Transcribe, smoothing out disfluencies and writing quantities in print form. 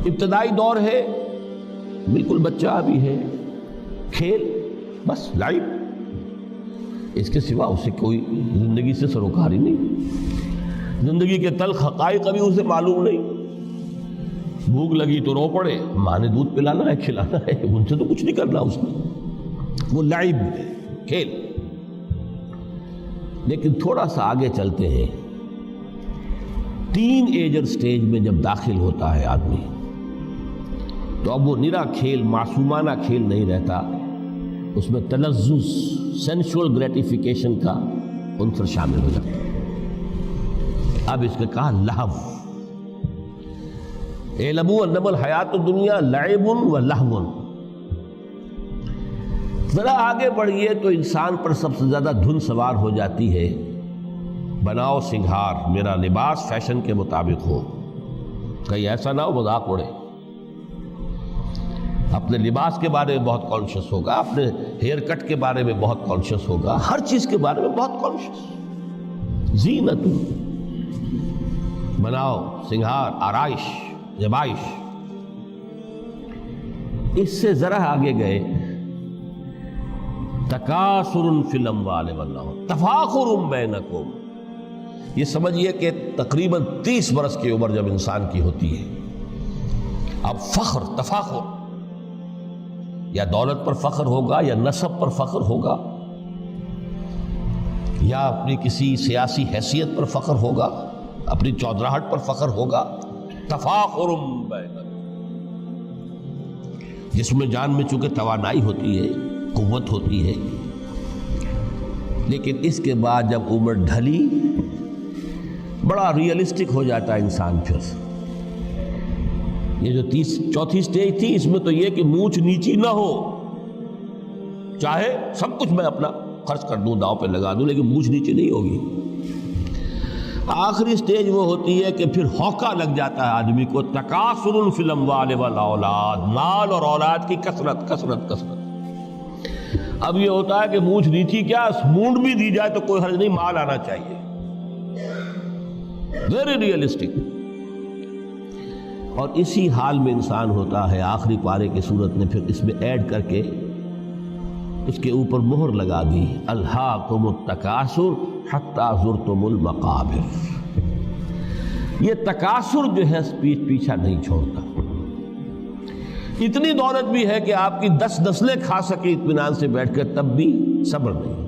ابتدائی دور ہے، بالکل بچہ بھی ہے، کھیل بس لائف، اس کے سوا اسے کوئی زندگی سے سروکار ہی نہیں، زندگی کے تلخ حقائق ابھی اسے معلوم نہیں۔ بھوک لگی تو رو پڑے، ماں نے دودھ پلانا ہے، کھلانا ہے، ان سے تو کچھ نہیں کرنا اس نے، وہ لعب ہے، کھیل۔ لیکن تھوڑا سا آگے چلتے ہیں، ٹین ایجر سٹیج میں جب داخل ہوتا ہے آدمی، تو اب وہ نرا کھیل، معصومانہ کھیل نہیں رہتا، اس میں تلذذ، سینشول گریٹیفیکیشن کا عنصر شامل ہو جاتا ہے۔ اب اس نے کہا لہو، اعلموا انما الحیات الدنیا لعب و لہو۔ ذرا آگے بڑھیے تو انسان پر سب سے زیادہ دھن سوار ہو جاتی ہے، بناؤ سنگھار، میرا لباس فیشن کے مطابق ہو، کہیں ایسا نہ ہو مذاق اڑے۔ اپنے لباس کے بارے میں بہت کانشیس ہوگا، اپنے ہیئر کٹ کے بارے میں بہت کانشیس ہوگا، ہر چیز کے بارے میں بہت کانشیس۔ زینت، بناؤ سنگھار، آرائش، زیبائش۔ اس سے ذرا آگے گئے، تکاثر فی الاموال والانفس تفاخر بینکم، یہ سمجھیے کہ تقریباً 30 برس کی عمر جب انسان کی ہوتی ہے، اب فخر، تفاخر، یا دولت پر فخر ہوگا، یا نسب پر فخر ہوگا، یا اپنی کسی سیاسی حیثیت پر فخر ہوگا، اپنی چودراہٹ پر فخر ہوگا، تفاخر بینکم، جس میں جان میں چونکہ توانائی ہوتی ہے، قوت ہوتی ہے، لیکن اس کے بعد جب عمر ڈھلی، بڑا ریئلسٹک ہو جاتا ہے انسان۔ پھر یہ جو چوتھی سٹیج تھی، اس میں تو یہ کہ مونچھ نیچی نہ ہو، چاہے سب کچھ میں اپنا خرچ کر دوں، داؤ پہ لگا دوں، لیکن مونچھ نیچی نہیں ہوگی۔ آخری سٹیج وہ ہوتی ہے کہ پھر ہوکا لگ جاتا ہے آدمی کو، تکاثر فی الاموال والاولاد، مال اور اولاد کی کثرت کثرت کثرت۔ اب یہ ہوتا ہے کہ مونچھ نیچی کیا، مونڈ بھی دی جائے تو کوئی حرج نہیں، مال آنا چاہیے، ویری ریئلسٹک۔ اور اسی حال میں انسان ہوتا ہے، آخری پارے کی صورت نے پھر اس میں ایڈ کر کے اس کے اوپر مہر لگا دی، الہاکم التکاثر حتی زرتم المقابر۔ یہ تکاثر جو ہے پیچھا نہیں چھوڑتا، اتنی دولت بھی ہے کہ آپ کی 10 نسلیں کھا سکے اطمینان سے بیٹھ کر، تب بھی صبر نہیں۔